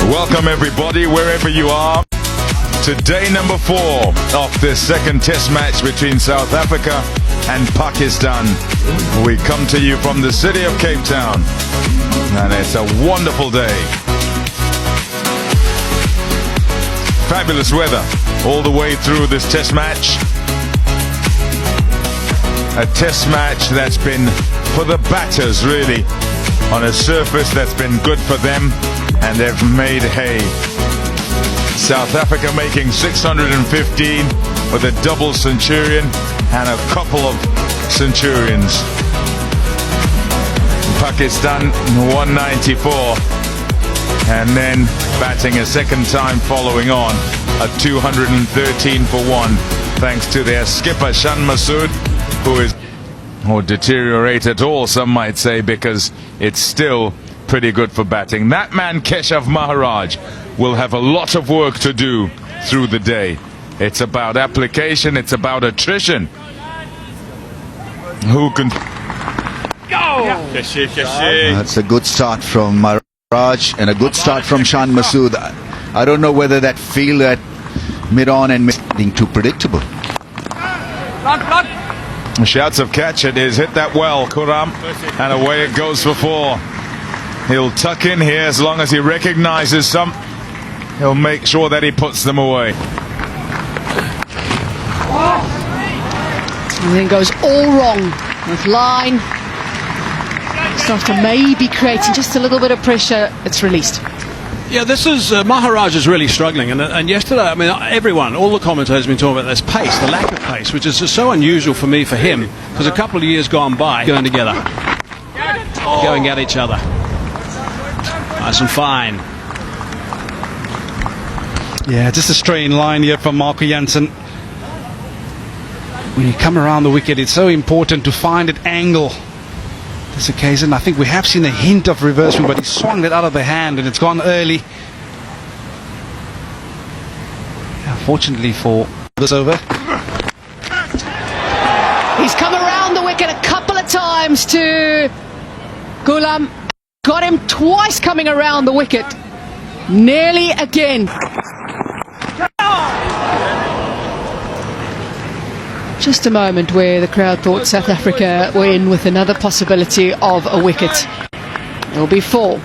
Welcome everybody, wherever you are, to day number 4 of this second test match between South Africa and Pakistan. We come to you from the city of Cape Town, and it's a wonderful day. Fabulous weather all the way through this test match. A test match that's been for the batters, really, on a surface that's been good for them, and they've made hay. South Africa making 615 with a double centurion and a couple of centurions. Pakistan 194, and then batting a second time following on at 213 for 1, thanks to their skipper Shan Masood, who is or deteriorate at all, some might say, because it's still pretty good for batting. That man Keshav Maharaj will have a lot of work to do through the day. It's about application, it's about attrition. Who can go? That's a good start from Maharaj and a good start from Shan Masood. I don't know whether that field at mid-on and being too predictable. Shouts of catch, it is hit that well, Kuram, and away it goes for 4. He'll tuck in here as long as he recognizes some. He'll make sure that he puts them away. Everything goes all wrong with line. So after maybe creating just a little bit of pressure, it's released. Yeah, this is Maharaj is really struggling, and yesterday, I mean, everyone, all the commentators have been talking about this pace, the lack of pace, which is just so unusual for me, for him, because a couple of years gone by, going together, going at each other, nice and fine. Yeah, just a straight line here from Marco Jansen. When you come around the wicket, it's so important to find an angle. This occasion, I think we have seen a hint of reverse swing, but he swung it out of the hand and it's gone early. Yeah, fortunately for this over. He's come around the wicket a couple of times to Ghulam. Got him twice coming around the wicket. Nearly again. Just a moment where the crowd thought South Africa were in with another possibility of a wicket. It'll be 4.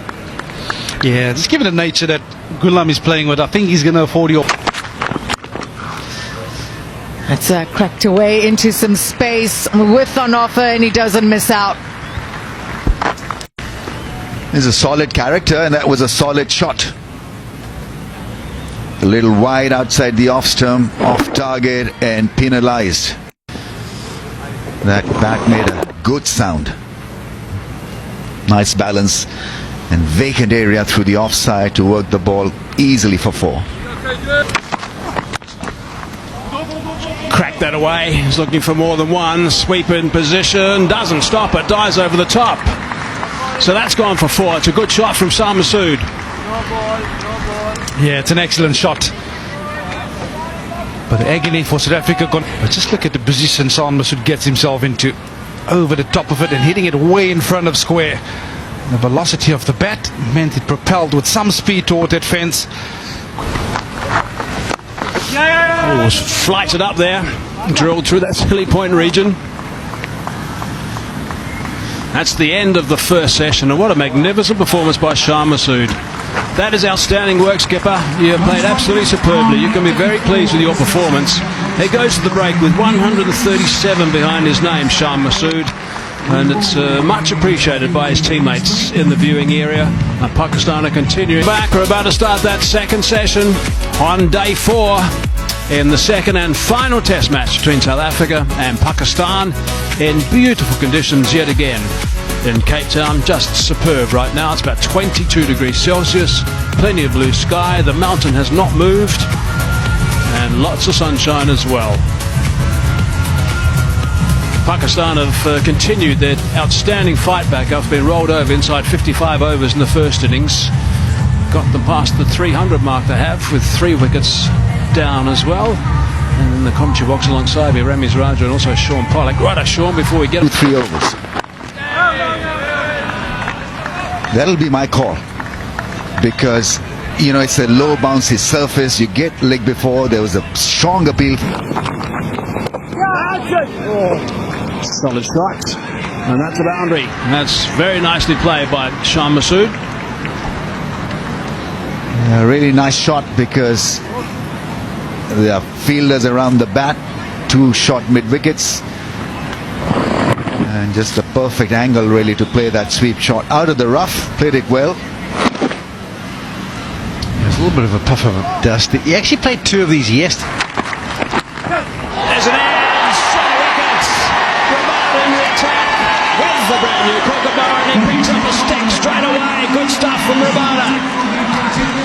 Yeah, just given the nature that Ghulam is playing with, I think he's going to afford you. It's cracked away into some space with on offer, and he doesn't miss out. He's a solid character, and that was a solid shot. A little wide outside the off stump, off target, and penalized. That bat made a good sound. Nice balance and vacant area through the offside to work the ball easily for 4. Cracked that away. He's looking for more than one. Sweep in position. Doesn't stop it. Dives over the top. So that's gone for 4. It's a good shot from Shan Masood. Yeah, it's an excellent shot. But the agony for South Africa. But just look at the position Shan Masood gets himself into. Over the top of it and hitting it way in front of square. The velocity of the bat meant it propelled with some speed toward that fence. Oh, was flighted up there. Drilled through that silly point region. That's the end of the first session, and what a magnificent performance by Shan Masood. That is outstanding work, skipper. You have played absolutely superbly. You can be very pleased with your performance. He goes to the break with 137 behind his name, Shan Masood, and it's much appreciated by his teammates in the viewing area. And Pakistan are continuing back. We're about to start that second session on day 4 in the second and final test match between South Africa and Pakistan in beautiful conditions yet again in Cape Town. Just superb right now. It's about 22 degrees Celsius, plenty of blue sky, the mountain has not moved, and lots of sunshine as well. Pakistan have continued their outstanding fight back after being rolled over inside 55 overs in the first innings. Got them past the 300 mark they have, with 3 wickets down as well. And in the commentary box alongside me, Ramiz Raja and also Sean Pollock. Right, Sean, before we get 3 overs. That'll be my call, because it's a low bouncy surface. You get leg before. There was a strong appeal. Solid strikes. And that's a boundary. That's very nicely played by Shan Masood. A really nice shot because there are fielders around the bat. 2 short mid wickets. And just the perfect angle really to play that sweep shot out of the rough. Played it well. There's a little bit of a puff of dust. He actually played 2 of these yesterday. There's an edge. Straight wickets. Rabada in the attack with the brand new Kookaburra, and he picks up a stick straight away. Good stuff from Rabada.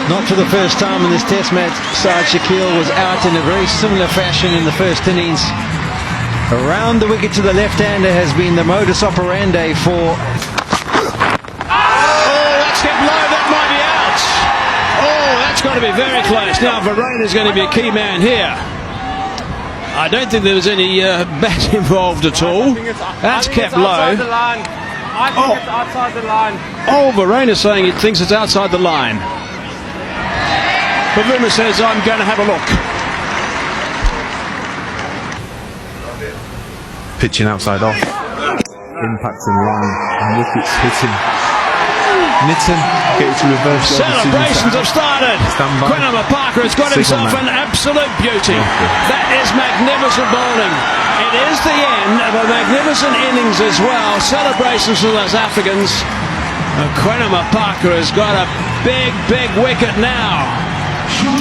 Not for the first time in this test match, Saad Shakil was out in a very similar fashion in the first innings. Around the wicket to the left-hander has been the modus operandi for... Oh, that's hit low. That might be out. Oh, that's got to be very close. Now, Varane is going to be a key man here. I don't think there was any bat involved at all. That's kept low. I think it's outside the line. Oh, Varane is saying he thinks it's outside the line. Pavuma says, I'm going to have a look. Pitching outside off, impacting line, and wickets hitting. Nitten get to reverse. Celebrations have started. Quinama Parker has got himself an absolute beauty. That is magnificent bowling. It is the end of a magnificent innings as well. Celebrations for the South Africans. Quinama Parker has got a big wicket now.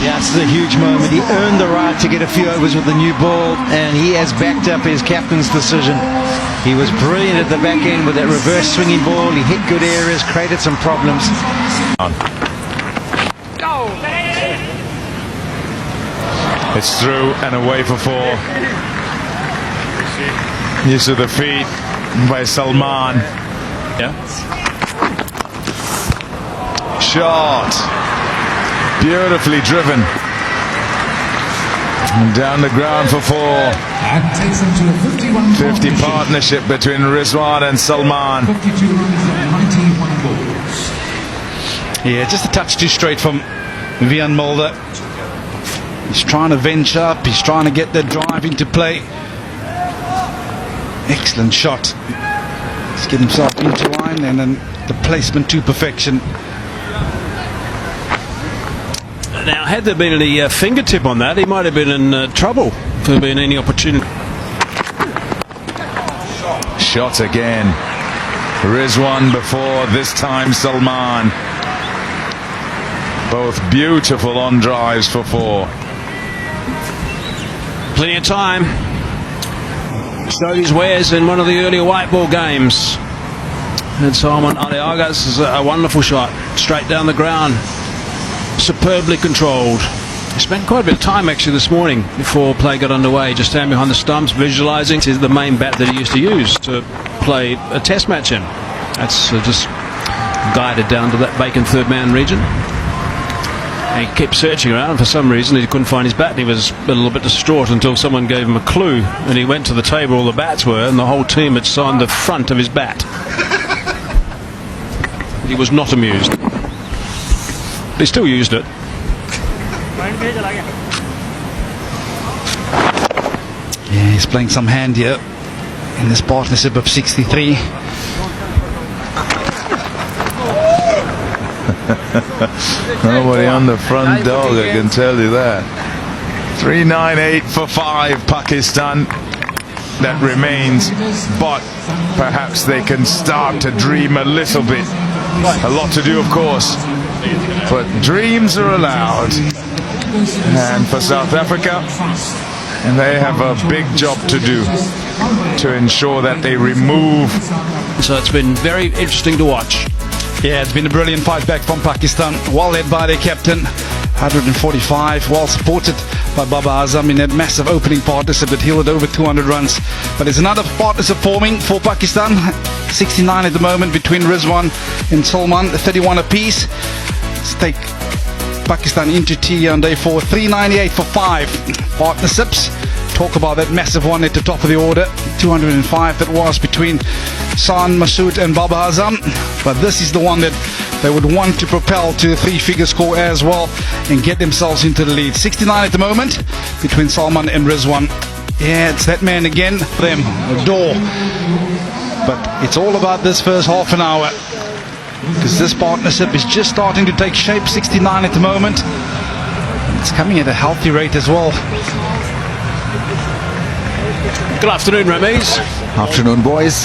Yeah, this is a huge moment. He earned the right to get a few overs with the new ball, and he has backed up his captain's decision. He was brilliant at the back end with that reverse swinging ball. He hit good areas, created some problems. It's through and away for 4. Use of the feet by Salman. Yeah. Shot. Beautifully driven. And down the ground for 4. 50 partnership between Rizwan and Salman. Yeah, just a touch too straight from Vian Mulder. He's trying to venture up. He's trying to get that drive into play. Excellent shot. Let's get himself into line, and then the placement to perfection. Now, had there been any fingertip on that, he might have been in trouble if there had been any opportunity. Shot again. Rizwan before, this time Salman. Both beautiful on drives for 4. Plenty of time. Showed his wares in one of the earlier white ball games. And Simon Aliagas is a wonderful shot. Straight down the ground. Superbly controlled. He spent quite a bit of time actually this morning before play got underway, just standing behind the stumps, visualising. This is the main bat that he used to use to play a test match in. That's just guided down to that vacant third man region. And he kept searching around, and for some reason he couldn't find his bat, and he was a little bit distraught until someone gave him a clue, and he went to the table where all the bats were, and the whole team had signed the front of his bat. He was not amused. He still used it. Yeah, he's playing some hand here in this partnership of 63. Nobody on the front dog, I can tell you that. 398 for 5, Pakistan. That remains, but perhaps they can start to dream a little bit. A lot to do, of course, but dreams are allowed. And for South Africa, and they have a big job to do to ensure that they remove. So it's been very interesting to watch. Yeah, it's been a brilliant fight back from Pakistan, well led by their captain. 145, well supported by Baba Azam in that massive opening partnership that yielded over 200 runs. But there's another partnership forming for Pakistan. 69 at the moment between Rizwan and Salman, 31 apiece. Let's take Pakistan into tea on day 4. 398 for 5 partnerships. Talk about that massive one at the top of the order. 205 that was between Shan Masood and Baba Azam. But this is the one that they would want to propel to a three-figure score as well and get themselves into the lead. 69 at the moment between Salman and Rizwan. Yeah, it's that man again. Them, the door. But it's all about this first half an hour, because this partnership is just starting to take shape. 69 at the moment. It's coming at a healthy rate as well. Good afternoon, Ramiz. Afternoon, boys.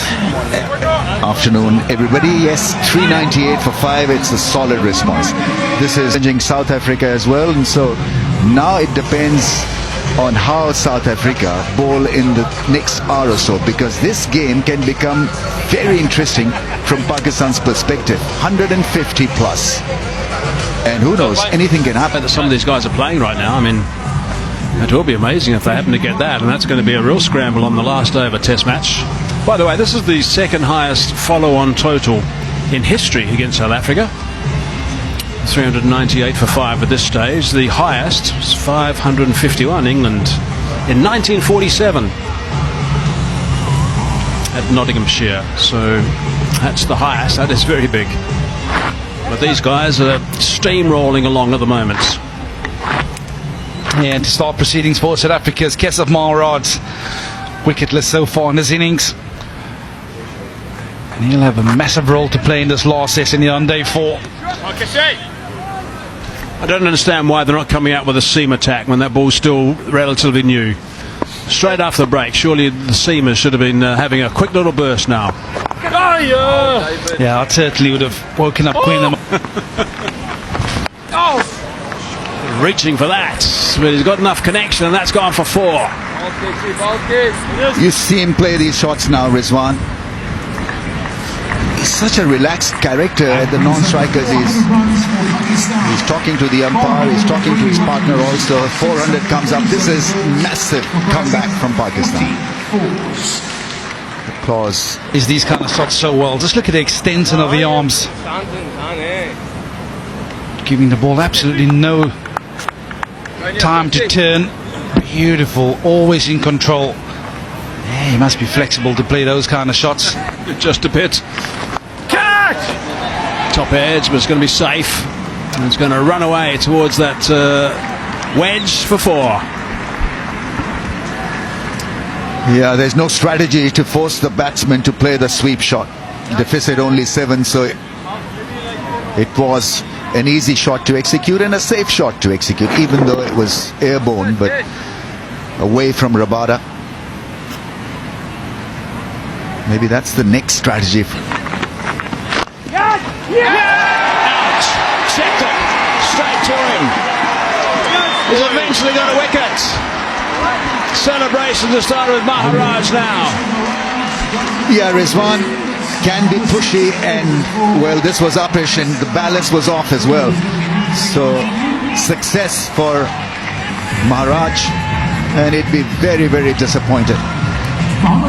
Afternoon, everybody. Yes, 398 for 5. It's a solid response. This is challenging South Africa as well, and so now it depends on how South Africa bowl in the next hour or so, because this game can become very interesting from Pakistan's perspective. 150 plus, and who knows, anything can happen. Some of these guys are playing right now. I mean, it will be amazing if they happen to get that, and that's going to be a real scramble on the last over Test match. By the way, this is the second highest follow-on total in history against South Africa. 398 for 5 at this stage. The highest was 551, England, in 1947 at Nottinghamshire. So that's the highest. That is very big. But these guys are steamrolling along at the moment. And to start proceedings for South Africa's Kesef Maharaj, wicketless so far in this innings. And he'll have a massive role to play in this last session here on day 4. I don't understand why they're not coming out with a seam attack when that ball's still relatively new. Straight after the break, surely the seamers should have been having a quick little burst now. Yeah, I certainly would have woken up Queen. Reaching for that, but he's got enough connection, and that's gone for 4. You see him play these shots now, Rizwan. He's such a relaxed character at the non-strikers. He's talking to the umpire, he's talking to his partner also. 400 comes up. This is massive comeback from Pakistan. Applause. Is these kind of shots so well. Just look at the extension of the arms. Giving the ball absolutely no time to turn. Beautiful, always in control. Yeah, he must be flexible to play those kind of shots. Just a bit. Top edge, but it's going to be safe. And it's going to run away towards that wedge for 4. Yeah, there's no strategy to force the batsman to play the sweep shot. The deficit only 7, so it was an easy shot to execute and a safe shot to execute, even though it was airborne, but away from Rabada. Maybe that's the next strategy. Out! Checked it! Straight to him! He's eventually got a wicket! Celebration to start with Maharaj now. Yeah, Rizwan can be pushy, and well, this was uppish and the balance was off as well. So success for Maharaj, and he'd be very, very disappointed,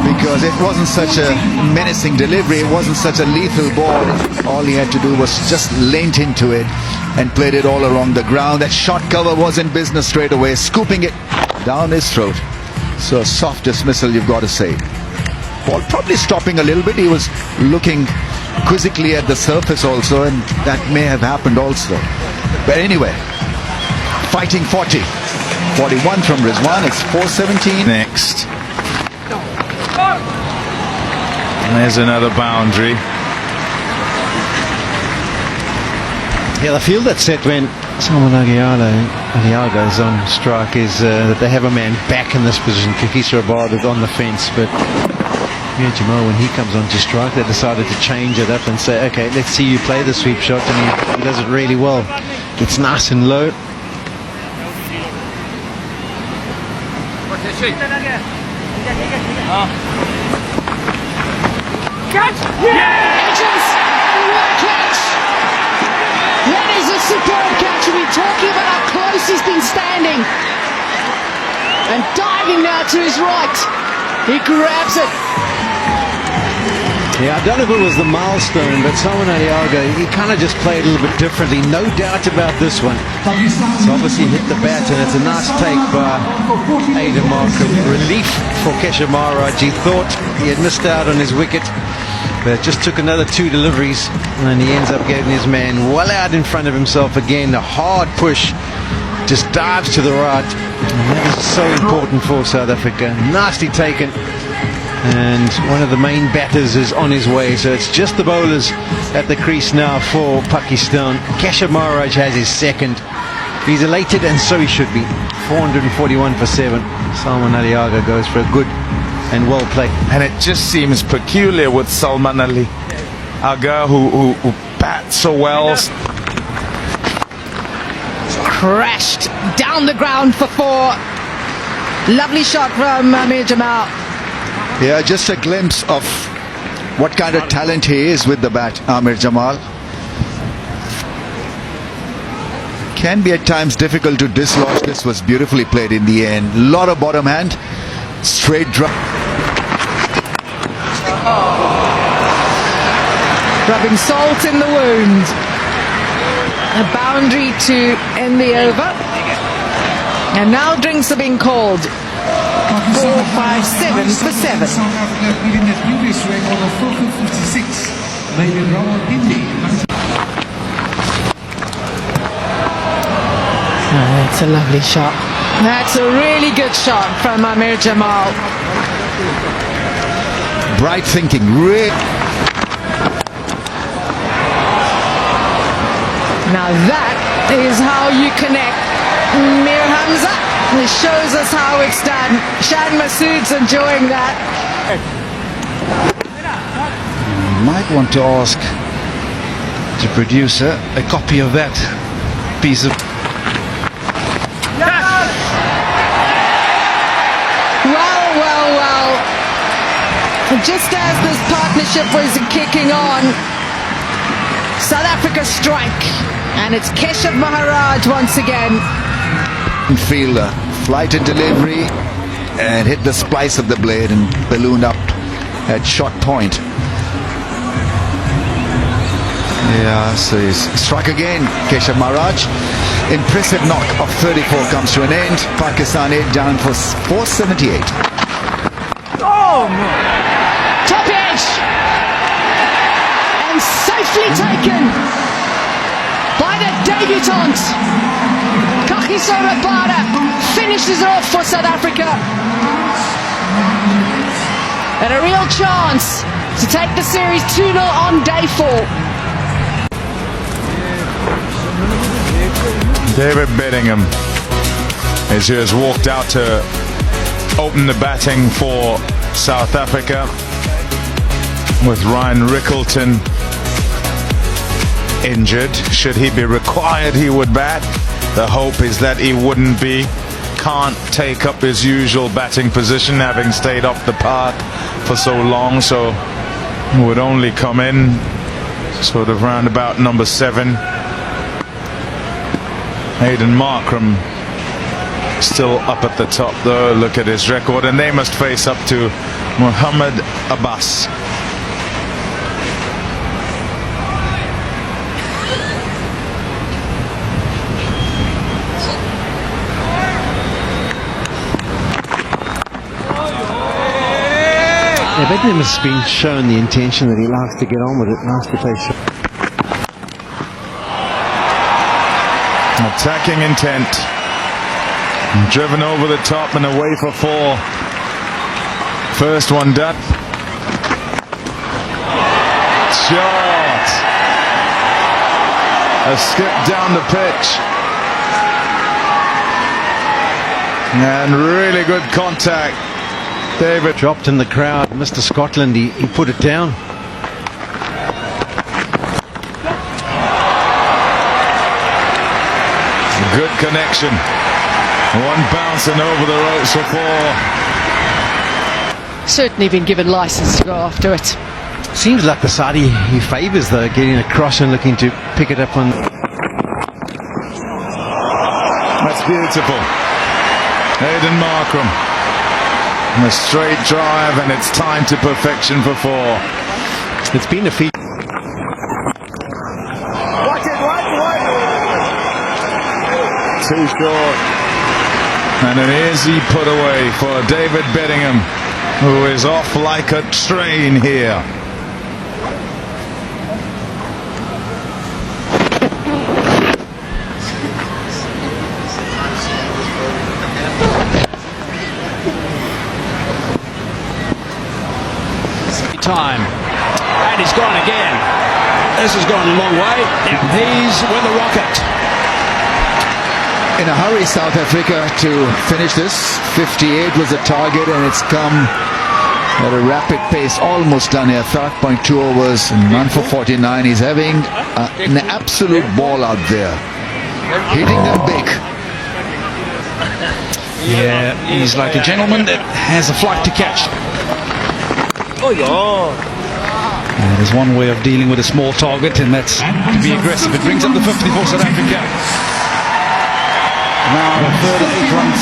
because it wasn't such a menacing delivery, it wasn't such a lethal ball. All he had to do was just leant into it and played it all along the ground. That short cover was in business straight away, scooping it down his throat. So a soft dismissal, you've got to say. Ball probably stopping a little bit. He was looking quizzically at the surface also, and that may have happened also. But anyway, fighting 40. 41 from Rizwan. It's 417. Next. And there's another boundary. Yeah, the feel that's set when Salman Aliaga is on strike is that they have a man back in this position. Kakisa Rabada on the fence, but yeah, Jamal, when he comes onto strike, they decided to change it up and say, okay, let's see you play the sweep shot, and he does it really well. Gets nice and low. Edges! What catch! That is a superb catch. We're talking about how close he's been standing. And diving now to his right. He grabs it. Yeah, I don't know if it was the milestone, but Salman Aliaga, he kind of just played a little bit differently. No doubt about this one. It's obviously hit the bat, and it's a nice take by Aiden Markham. Relief for Keshav Maharaj. He thought he had missed out on his wicket, but it just took another 2 deliveries, and he ends up getting his man well out in front of himself again. A hard push, just dives to the right, and that is so important for South Africa. Nicely taken. And one of the main batters is on his way, so it's just the bowlers at the crease now for Pakistan. Keshav Maharaj has his second. He's elated, and so he should be. 441 for 7. Salman Aliaga goes for a good and well played. And it just seems peculiar with Salman Ali Agha, who bats so well. Crashed down the ground for 4. Lovely shot from Amir Jamal. Yeah, just a glimpse of what kind of talent he is with the bat, Amir Jamal. Can be at times difficult to dislodge. This was beautifully played in the end. Lot of bottom hand, straight drop. Rubbing salt in the wound. A boundary to end the over. And now drinks are being called. 4-5-7 for 7. South Africa leading the previous record of 456. Maybe Ronald Indy. That's a lovely shot. That's a really good shot from Amir Jamal. Bright thinking, really. Now that is how you connect. Mir Hamza. It shows us how it's done. Shan Masood's enjoying that. Might want to ask the producer a copy of that piece of... Well. Just as this partnership was kicking on, South Africa strike. And it's Keshav Maharaj once again. Fielder, flight and delivery, and hit the splice of the blade and ballooned up at shot point. Yeah, so he's struck again. Keshav Maharaj. Impressive knock of 34 comes to an end. Pakistan 8 down for 478. Oh, top edge, and safely taken by the debutant. Kagiso Rabada finishes it off for South Africa. And a real chance to take the series 2-0 on day 4. David Bedingham is who has walked out to open the batting for South Africa, with Ryan Rickleton injured. Should he be required, he would bat. The hope is that he wouldn't be. Can't take up his usual batting position, having stayed off the park for so long, so would only come in sort of round about number 7. Aiden Markham still up at the top though. Look at his record, and they must face up to Muhammad Abbas. Yeah, Bednam has been shown the intention that he likes to get on with it, likes to play shot. Attacking intent, driven over the top and away for 4. First one done. Shot. A skip down the pitch, and really good contact. David Dropped in the crowd. Mr. Scotland, he put it down. Good connection. One bouncing over the ropes for 4. Certainly been given license to go after it. Seems like the Saudi he favours though, getting across and looking to pick it up on. That's beautiful. Aiden Markham. A straight drive, and it's time to perfection for 4. It's been a feat. Too short. And an easy put away for David Bedingham, who is off like a train here. Time. And he's gone again. This has gone a long way. He's with the rocket. In a hurry, South Africa, to finish this. 58 was the target, and it's come at a rapid pace. Almost done here. 5.2 overs, none for 49. He's having an absolute ball out there. Hitting them big. Yeah, he's like a gentleman that has a flight to catch. And there's one way of dealing with a small target, and that's to be aggressive. It brings up the 50 for South Africa. Now a further 8 runs.